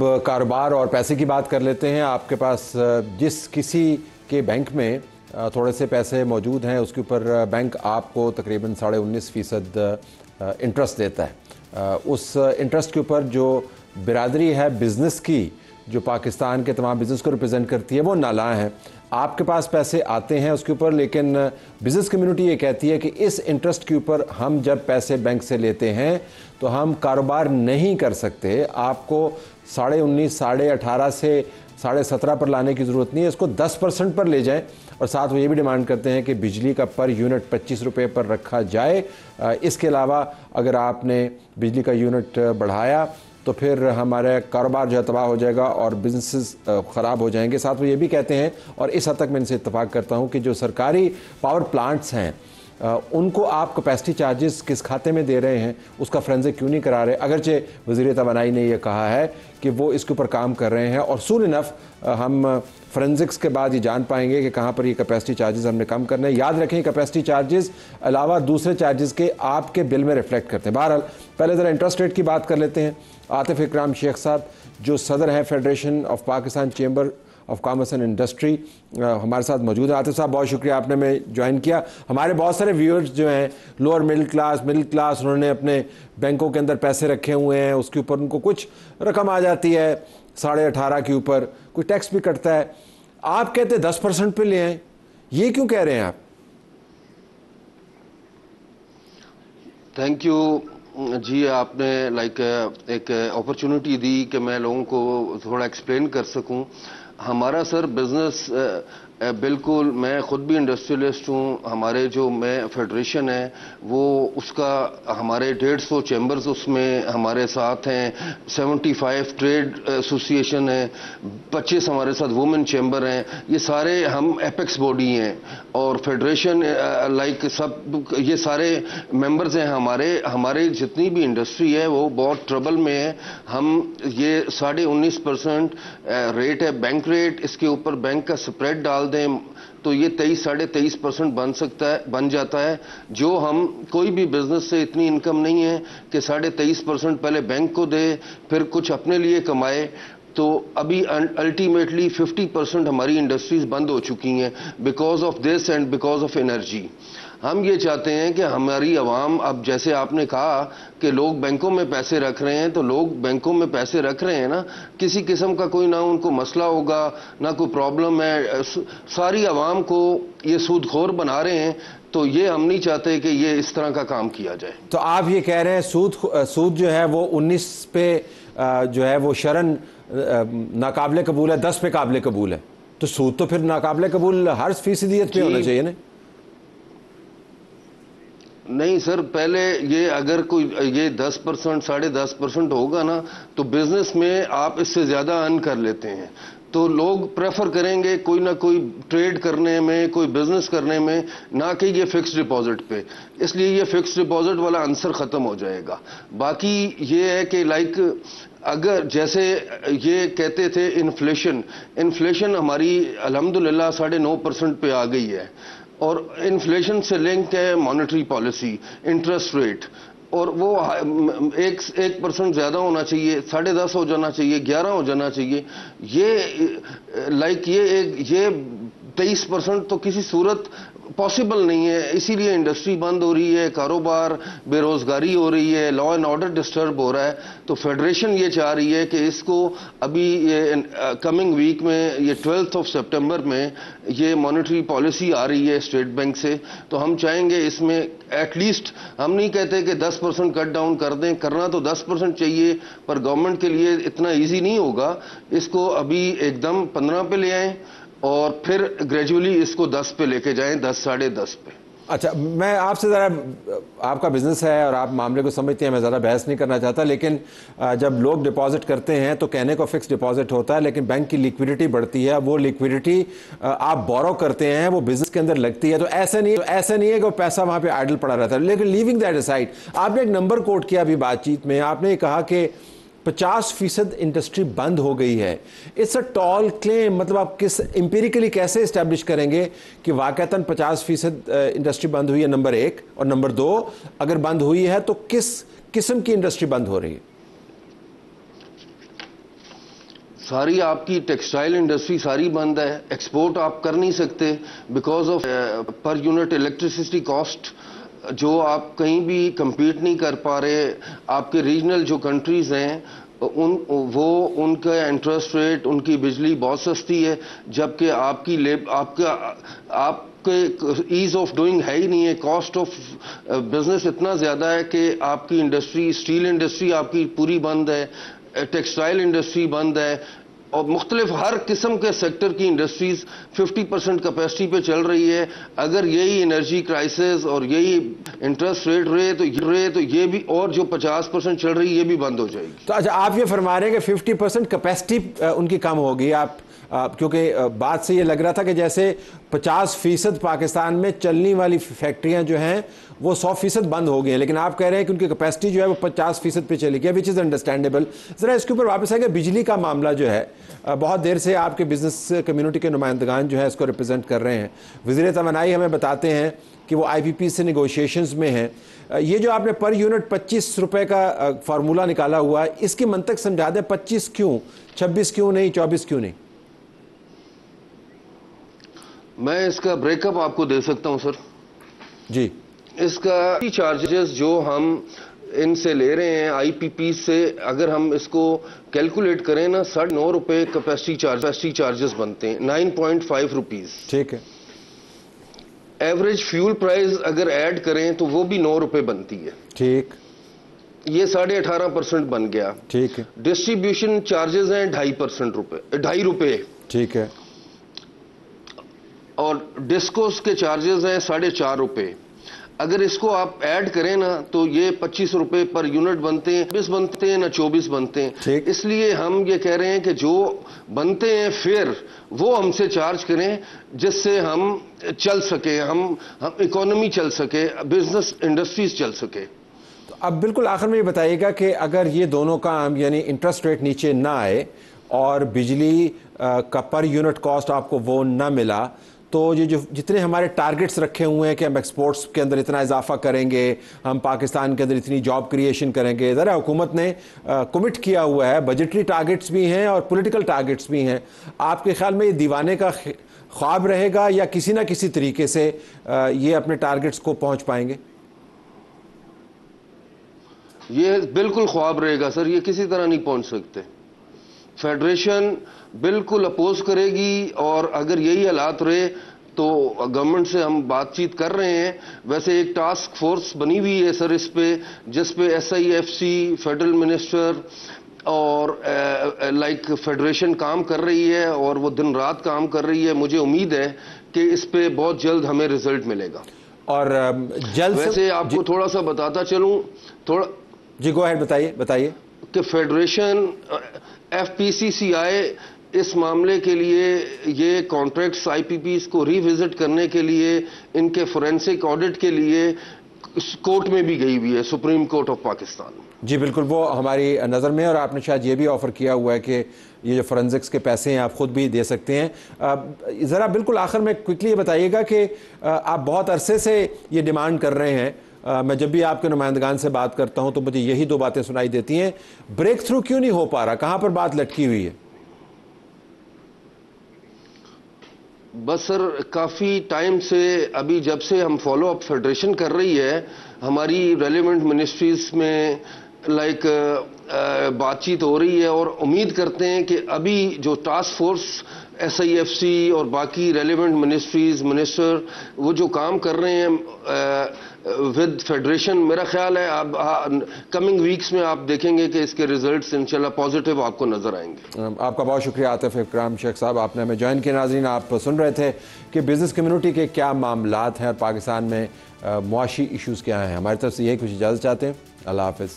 कारोबार और पैसे की बात कर लेते हैं। आपके पास जिस किसी के बैंक में थोड़े से पैसे मौजूद हैं उसके ऊपर बैंक आपको तकरीबन 19.5% इंटरेस्ट देता है। उस इंटरेस्ट के ऊपर जो बिरादरी है बिज़नेस की, जो पाकिस्तान के तमाम बिज़नेस को रिप्रेजेंट करती है, वो नालायक है। आपके पास पैसे आते हैं उसके ऊपर, लेकिन बिज़नेस कम्युनिटी ये कहती है कि इस इंटरेस्ट के ऊपर हम जब पैसे बैंक से लेते हैं तो हम कारोबार नहीं कर सकते। आपको 19.5, 18.5 से 17.5 पर लाने की ज़रूरत नहीं है, इसको 10% पर ले जाएं। और साथ वो ये भी डिमांड करते हैं कि बिजली का पर यूनिट 25 रुपये पर रखा जाए। इसके अलावा अगर आपने बिजली का यूनिट बढ़ाया तो फिर हमारा कारोबार जो है तबाह हो जाएगा और बिजनेसेस ख़राब हो जाएंगे। साथ वो ये भी कहते हैं, और इस हद तक मैं इनसे इत्तफाक करता हूँ, कि जो सरकारी पावर प्लांट्स हैं उनको आप कैपेसिटी चार्जेस किस खाते में दे रहे हैं उसका फोरेंसिक क्यों नहीं करा रहे। अगरचे वज़ीर तवानाई ने यह कहा है कि वो इसके ऊपर काम कर रहे हैं और सून इनफ हम फोरेंसिक्स के बाद ये जान पाएंगे कि कहाँ पर ये कैपेसिटी चार्जेस हमने कम करने हैं। याद रखें कैपेसिटी चार्जेस अलावा दूसरे चार्जेस के आपके बिल में रिफ्लेक्ट करते हैं। बहरहाल पहले ज़रा इंटरेस्ट रेट की बात कर लेते हैं। आतिफ इकराम शेख साहब जो सदर हैं federation of Pakistan chamber of commerce and industry हमारे साथ मौजूद है। आतिफ साहब बहुत शुक्रिया आपने में ज्वाइन किया। हमारे बहुत सारे व्यूअर्स जो हैं लोअर मिडिल क्लास उन्होंने अपने बैंकों के अंदर पैसे रखे हुए हैं, उसके ऊपर उनको कुछ रकम आ जाती है 18.5 के ऊपर, कोई टैक्स भी कटता है। आप कहते 10% पे ले आए, ये क्यों कह रहे हैं आप? थैंक यू जी, आपने एक अपॉर्चुनिटी दी कि मैं लोगों को थोड़ा एक्सप्लेन कर सकूं। हमारा सर बिजनेस बिल्कुल, मैं ख़ुद भी इंडस्ट्रियलिस्ट हूँ। हमारे जो मैं फेडरेशन है वो उसका हमारे 150 चैम्बर्स उसमें हमारे साथ हैं, 75 ट्रेड एसोसिएशन है, 25 हमारे साथ वुमेन चैम्बर हैं। ये सारे हम एपेक्स बॉडी हैं और फेडरेशन सब ये सारे मेंबर्स हैं। हमारे जितनी भी इंडस्ट्री है वो बहुत ट्रबल में है। हम ये 19.5% रेट है बैंक रेट, इसके ऊपर बैंक का स्प्रेड डाल दें तो ये 23-23.5% बन जाता है। जो हम कोई भी बिजनेस से इतनी इनकम नहीं है कि 23.5% पहले बैंक को दे फिर कुछ अपने लिए कमाए। तो अभी अल्टीमेटली 50% हमारी इंडस्ट्रीज बंद हो चुकी हैं because of this and because of energy. हम ये चाहते हैं कि हमारी आवाम, अब जैसे आपने कहा कि लोग बैंकों में पैसे रख रहे हैं, तो लोग बैंकों में पैसे रख रहे हैं ना, किसी किस्म का कोई ना उनको मसला होगा ना कोई प्रॉब्लम है। सारी आवाम को ये सूदखोर बना रहे हैं, तो ये हम नहीं चाहते कि ये इस तरह का काम किया जाए। तो आप ये कह रहे हैं सूद जो है वो 19 पे जो है वो शरन नाकाबिले कबूल है, 10 पे काबिले कबूल है, तो सूद तो फिर नाकाबिले कबूल हर फीसदियत पे होना चाहिए ना? नहीं सर, पहले ये अगर कोई ये 10% 10.5% होगा ना तो बिजनेस में आप इससे ज्यादा अर्न कर लेते हैं, तो लोग प्रेफर करेंगे कोई ना कोई ट्रेड करने में, कोई बिजनेस करने में, ना कि ये फिक्स्ड डिपॉजिट पे। इसलिए ये फिक्स्ड डिपॉजिट वाला आंसर खत्म हो जाएगा। बाकी ये है कि अगर जैसे ये कहते थे इन्फ्लेशन हमारी अल्हम्दुलिल्लाह 9.5% पे आ गई है और इन्फ्लेशन से लिंक है मॉनेटरी पॉलिसी, इंटरेस्ट रेट, और वो 1% ज्यादा होना चाहिए, 10.5 हो जाना चाहिए, 11 हो जाना चाहिए। ये 23% तो किसी सूरत पॉसिबल नहीं है। इसीलिए इंडस्ट्री बंद हो रही है, कारोबार, बेरोजगारी हो रही है, लॉ एंड ऑर्डर डिस्टर्ब हो रहा है। तो फेडरेशन ये चाह रही है कि इसको अभी ये कमिंग वीक में, ये 12 सितंबर में ये मॉनेटरी पॉलिसी आ रही है स्टेट बैंक से, तो हम चाहेंगे इसमें एटलीस्ट, हम नहीं कहते कि 10% कट डाउन कर दें, करना तो 10% चाहिए, पर गवर्नमेंट के लिए इतना ईजी नहीं होगा। इसको अभी एकदम 15 पे ले आएं और फिर ग्रेजुअली इसको 10 पे लेके जाएं, 10 10.5 पे। अच्छा, मैं आपसे ज़रा, आपका बिजनेस है और आप मामले को समझते हैं, मैं ज़्यादा बहस नहीं करना चाहता, लेकिन जब लोग डिपॉजिट करते हैं तो कहने को फिक्स डिपॉजिट होता है, लेकिन बैंक की लिक्विडिटी बढ़ती है। वो लिक्विडिटी आप बोरो करते हैं, वो बिजनेस के अंदर लगती है। तो ऐसा नहीं है कि वो पैसा वहाँ पे आइडल पड़ा रहता है। लेकिन लीविंग दैट असाइड, आपने एक नंबर कोट किया अभी बातचीत में, आपने कहा कि 50% इंडस्ट्री बंद हो गई है। इट्स अ टॉल क्लेम, मतलब आप किस एम्पिरिकली कैसे इस्टेब्लिश करेंगे कि वाकईतन 50% इंडस्ट्री बंद हुई है, नंबर 1, और नंबर 2, अगर बंद हुई है तो किस किस्म की इंडस्ट्री बंद हो रही है? सारी आपकी टेक्सटाइल इंडस्ट्री सारी बंद है, एक्सपोर्ट आप कर नहीं सकते because of per unit electricity cost जो आप कहीं भी compete नहीं कर पा रहे। आपके रीजनल जो कंट्रीज हैं उनका इंटरेस्ट रेट, उनकी बिजली बहुत सस्ती है, जबकि आपके ईज ऑफ डूइंग है ही नहीं है। कॉस्ट ऑफ बिजनेस इतना ज्यादा है कि आपकी इंडस्ट्री, स्टील इंडस्ट्री आपकी पूरी बंद है, टेक्सटाइल इंडस्ट्री बंद है, और मुख्तलिफ हर किस्म के सेक्टर की इंडस्ट्रीज 50% कैपेसिटी पे चल रही है। अगर यही एनर्जी क्राइसिस और यही इंटरेस्ट रेट रहे तो ये भी, और जो 50% चल रही है ये भी बंद हो जाएगी। तो अच्छा, आप ये फरमा रहे हैं कि 50% कैपेसिटी उनकी कम होगी। क्योंकि बात से ये लग रहा था कि जैसे 50% पाकिस्तान में चलने वाली फैक्ट्रियां जो हैं वो 100% बंद हो गई हैं, लेकिन आप कह रहे हैं कि उनकी कैपेसिटी जो है वो 50% पे चली गई, विच इज़ अंडरस्टैंडेबल। ज़रा इसके ऊपर वापस आएंगे। बिजली का मामला जो है, बहुत देर से आपके बिजनेस कम्युनिटी के नुमाइंदगान जो है इसको रिप्रेजेंट कर रहे हैं। वज़ीर तवानाई हमें बताते हैं कि वो IPP से नेगोशिएशंस में हैं। ये जो आपने पर यूनिट 25 रुपए का फार्मूला निकाला हुआ है, इसकी मंतक समझा दें। 25 क्यों, 26 क्यों नहीं, 24 क्यों नहीं? मैं इसका ब्रेकअप आपको दे सकता हूं सर जी। इसका चार्जेस जो हम इनसे ले रहे हैं IPP से, अगर हम इसको कैलकुलेट करें ना, 9.5 रुपए कैपेसिटी चार्जेस बनते हैं, 9.5 रुपीज। ठीक है। एवरेज फ्यूल प्राइस अगर ऐड करें तो वो भी 9 रुपए बनती है। ठीक। ये 18.5% बन गया। ठीक है। डिस्ट्रीब्यूशन चार्जेस हैं 2.5 रुपए। ठीक है। और डिस्कोस के चार्जेस हैं 4.5 रुपए। अगर इसको आप ऐड करें ना तो ये 25 रुपए पर यूनिट बनते हैं, 20 बनते हैं ना 24 बनते हैं। इसलिए हम ये कह रहे हैं कि जो बनते हैं फिर वो हमसे चार्ज करें, जिससे हम चल सके, हम इकोनॉमी चल सके, बिजनेस इंडस्ट्रीज चल सके। तो अब बिल्कुल आखिर में ये बताइएगा कि अगर ये दोनों काम यानी इंटरेस्ट रेट नीचे ना आए और बिजली का पर यूनिट कॉस्ट आपको वो ना मिला, तो ये जो जितने हमारे टारगेट्स रखे हुए हैं कि हम एक्सपोर्ट्स के अंदर इतना इजाफा करेंगे, हम पाकिस्तान के अंदर इतनी जॉब क्रिएशन करेंगे, ज़रा हुकूमत ने कमिट किया हुआ है, बजटरी टारगेट्स भी हैं और पॉलिटिकल टारगेट्स भी हैं। आपके ख्याल में ये दीवाने का ख्वाब रहेगा या किसी ना किसी तरीके से ये अपने टारगेट्स को पहुंच पाएंगे? ये बिल्कुल ख्वाब रहेगा सर, ये किसी तरह नहीं पहुंच सकते। फेडरेशन बिल्कुल अपोज करेगी, और अगर यही हालात रहे तो गवर्नमेंट से हम बातचीत कर रहे हैं। वैसे एक टास्क फोर्स बनी हुई है सर इस पे, जिस पे SIFC, फेडरल मिनिस्टर और फेडरेशन काम कर रही है, और वो दिन रात काम कर रही है। मुझे उम्मीद है कि इस पे बहुत जल्द हमें रिजल्ट मिलेगा। और जल्द वैसे आपको थोड़ा सा बताता चलूं, थोड़ा जी गो अहेड, बताइए कि फेडरेशन FPCCI इस मामले के लिए ये कॉन्ट्रैक्ट्स IPPs को रिविजिट करने के लिए, इनके फोरेंसिक ऑडिट के लिए कोर्ट में भी गई हुई है, सुप्रीम कोर्ट ऑफ पाकिस्तान। जी बिल्कुल, वो हमारी नज़र में, और आपने शायद ये भी ऑफ़र किया हुआ है कि ये जो फोरेंसिक्स के पैसे हैं आप ख़ुद भी दे सकते हैं। ज़रा बिल्कुल आखिर में क्विकली ये बताइएगा कि आप बहुत अरसे से ये डिमांड कर रहे हैं। मैं जब भी आपके नुमाइंदगान से बात करता हूं तो मुझे यही दो बातें सुनाई देती हैं। ब्रेक थ्रू क्यों नहीं हो पा रहा, कहां पर बात लटकी हुई है? बस सर, काफ़ी टाइम से, अभी जब से हम फॉलो अप फेडरेशन कर रही है, हमारी रेलिवेंट मिनिस्ट्रीज में बातचीत हो रही है, और उम्मीद करते हैं कि अभी जो टास्क फोर्स SIFC और बाकी रेलिवेंट मिनिस्ट्रीज, मिनिस्टर वो जो काम कर रहे हैं विद फेडरेशन, मेरा ख्याल है आप कमिंग वीक्स में आप देखेंगे कि इसके रिजल्ट्स इंशाल्लाह पॉजिटिव आपको नजर आएंगे। आपका बहुत शुक्रिया आतिफ इकराम शेख साहब, आपने हमें ज्वाइन किया। नाज़रीन, आप सुन रहे थे कि बिज़नेस कम्युनिटी के क्या मामलात हैं और पाकिस्तान में मुआशी इशूज़ क्या हैं। हमारी तरफ से यही कुछ इजाज़त चाहते हैं। अल्लाह हाफ़िज़।